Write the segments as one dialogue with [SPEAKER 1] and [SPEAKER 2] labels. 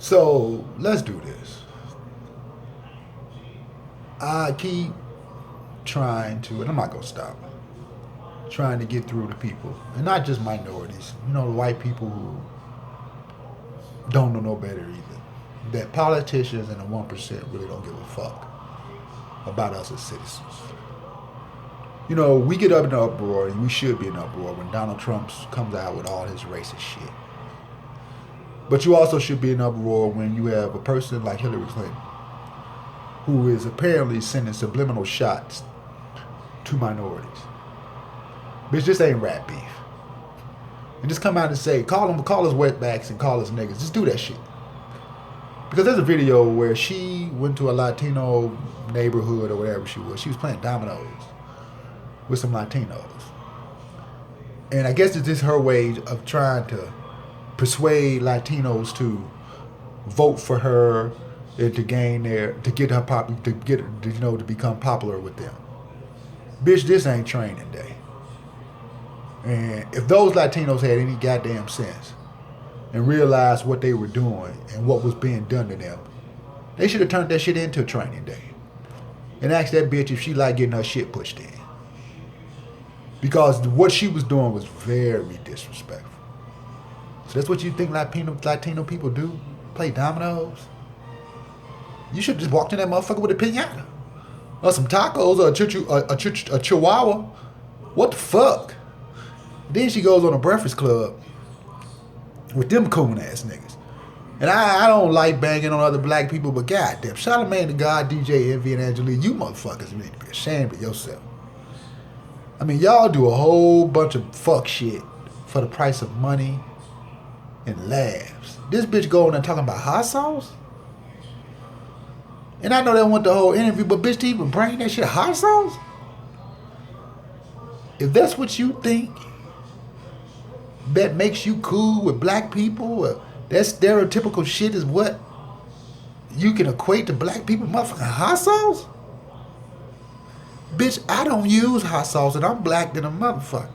[SPEAKER 1] So let's do this. I keep trying to, and I'm not gonna stop, trying to get through to people, and not just minorities. You know, the white people who don't know no better either. That politicians and the 1% really don't give a fuck about us as citizens. You know, we get up in an uproar, and we should be in an uproar when Donald Trump comes out with all his racist shit. But you also should be in an uproar when you have a person like Hillary Clinton, who is apparently sending subliminal shots to minorities. Bitch, this ain't rap beef. And just come out and say, call us wetbacks and call us niggas. Just do that shit. Because there's a video where she went to a Latino neighborhood or whatever she was. She was playing dominoes with some Latinos. And I guess it's just her way of trying to persuade Latinos to vote for her and to gain to get her to become popular with them. Bitch, this ain't training day. And if those Latinos had any goddamn sense and realized what they were doing and what was being done to them, they should have turned that shit into a training day and asked that bitch if she liked getting her shit pushed in. Because what she was doing was very disrespectful. So that's what you think Latino people do? Play dominoes? You should have just walked in that motherfucker with a piñata. Or some tacos or a chihuahua. What the fuck? Then she goes on a Breakfast Club with them coon ass niggas. And I don't like banging on other black people, but goddamn, Charlamagne the God, DJ Envy, and Angelique, you motherfuckers need to be ashamed of yourself. I mean, y'all do a whole bunch of fuck shit for the price of money and laughs. This bitch going and talking about hot sauce? And I know they want the whole interview, but bitch, to even bring that shit hot sauce? If that's what you think that makes you cool with black people, that stereotypical shit is what you can equate to black people motherfucking hot sauce? Bitch, I don't use hot sauce and I'm black than a motherfucker.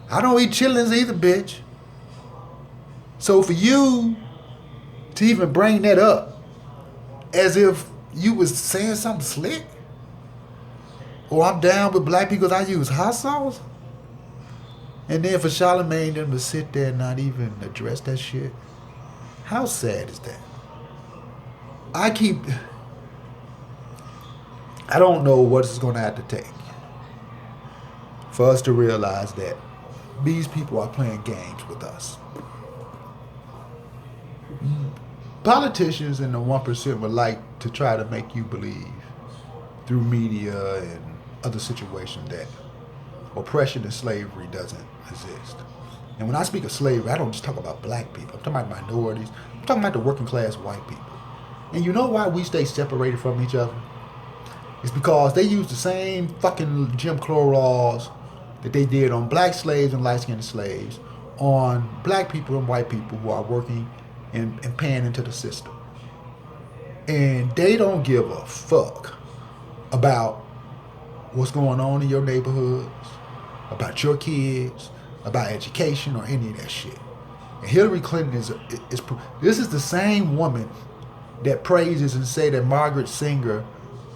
[SPEAKER 1] I don't eat chitlins either, bitch. So for you to even bring that up as if you was saying something slick, or I'm down with black people because I use hot sauce, and then for Charlamagne them to sit there and not even address that shit, how sad is that? I don't know what it's going to have to take for us to realize that these people are playing games with us. Politicians and the 1% would like to try to make you believe through media and other situations that oppression and slavery doesn't exist. And when I speak of slavery, I don't just talk about black people. I'm talking about minorities. I'm talking about the working class white people. And you know why we stay separated from each other? It's because they use the same fucking Jim Crow laws that they did on black slaves and light-skinned slaves on black people and white people who are working and paying into the system. And they don't give a fuck about what's going on in your neighborhoods, about your kids, about education or any of that shit. And Hillary Clinton is this is the same woman that praises and say that Margaret Sanger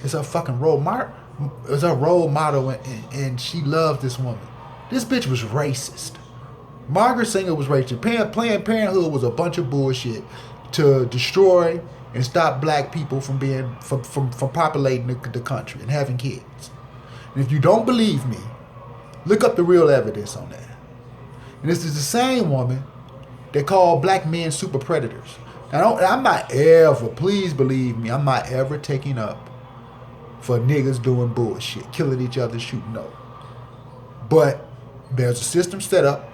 [SPEAKER 1] is her fucking role model and she loves this woman. This bitch was racist. Margaret Sanger was racist. Planned Parenthood was a bunch of bullshit to destroy and stop black people from being from populating the country and having kids. And if you don't believe me, look up the real evidence on that. And this is the same woman that called black men super predators. Now, I'm not ever, please believe me, I'm not ever taking up for niggas doing bullshit, killing each other, shooting no. But there's a system set up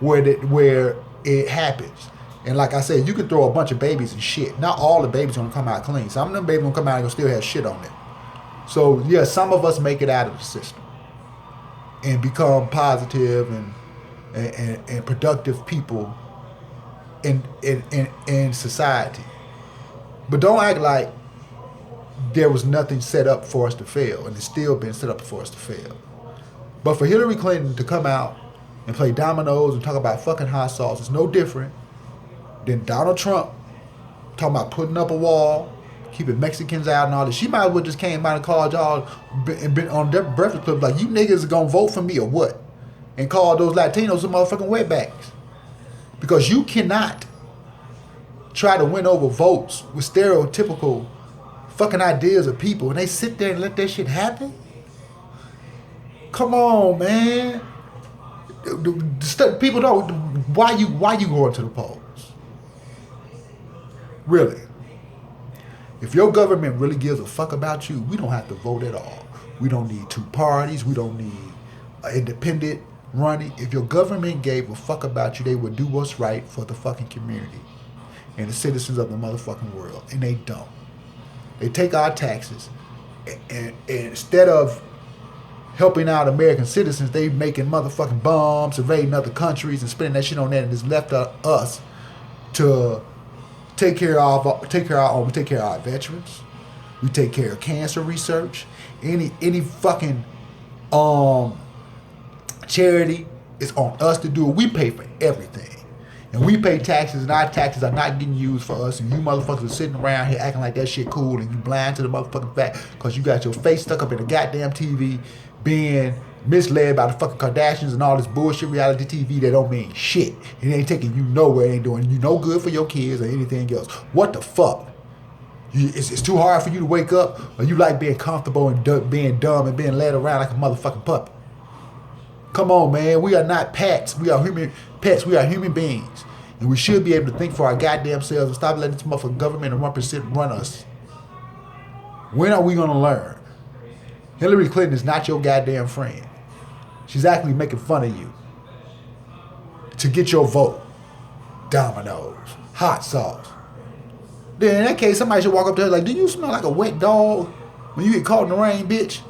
[SPEAKER 1] where it happens. And like I said, you can throw a bunch of babies and shit. Not all the babies gonna come out clean. Some of them babies gonna come out and still have shit on them. So yeah, some of us make it out of the system and become positive and productive people in society. But don't act like there was nothing set up for us to fail, and it's still been set up for us to fail. But for Hillary Clinton to come out and play dominoes and talk about fucking hot sauce is no different than Donald Trump talking about putting up a wall, keeping Mexicans out and all this. She might as well just came out and called y'all and been on their Breakfast Club like, you niggas gonna vote for me or what? And called those Latinos some motherfucking wetbacks. Because you cannot try to win over votes with stereotypical fucking ideas of people and they sit there and let that shit happen? Come on, man. People don't. Why you going to the polls? Really? If your government really gives a fuck about you, we don't have to vote at all. We don't need two parties. We don't need an independent running. If your government gave a fuck about you, they would do what's right for the fucking community and the citizens of the motherfucking world. And they don't. They take our taxes and instead of helping out American citizens, they making motherfucking bombs, invading other countries and spending that shit on that, and it's left us to take care of our own. We take care of our veterans. We take care of cancer research. Any fucking charity is on us to do it. We pay for everything. And we pay taxes, and our taxes are not getting used for us, and you motherfuckers are sitting around here acting like that shit cool, and you blind to the motherfucking fact because you got your face stuck up in the goddamn TV being misled by the fucking Kardashians and all this bullshit reality TV that don't mean shit. It ain't taking you nowhere. It ain't doing you no good for your kids or anything else. What the fuck? It's too hard for you to wake up, or you like being comfortable and being dumb and being led around like a motherfucking puppet? Come on, man. We are not pets. We are human pets. We are human beings. And we should be able to think for our goddamn selves and stop letting this motherfucking government and 1% run us. When are we going to learn? Hillary Clinton is not your goddamn friend. She's actually making fun of you to get your vote. Dominoes. Hot sauce. Then in that case, somebody should walk up to her like, do you smell like a wet dog when you get caught in the rain, bitch?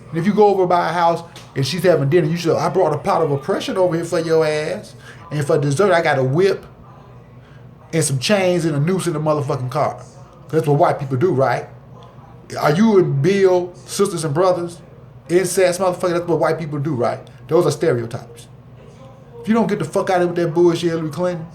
[SPEAKER 1] And if you go over by a house and she's having dinner, you should, I brought a pot of oppression over here for your ass. And for dessert, I got a whip and some chains and a noose in the motherfucking car. That's what white people do, right? Are you and Bill, sisters and brothers? Incest, motherfucker, that's what white people do, right? Those are stereotypes. If you don't get the fuck out of here with that bullshit, Hillary Clinton,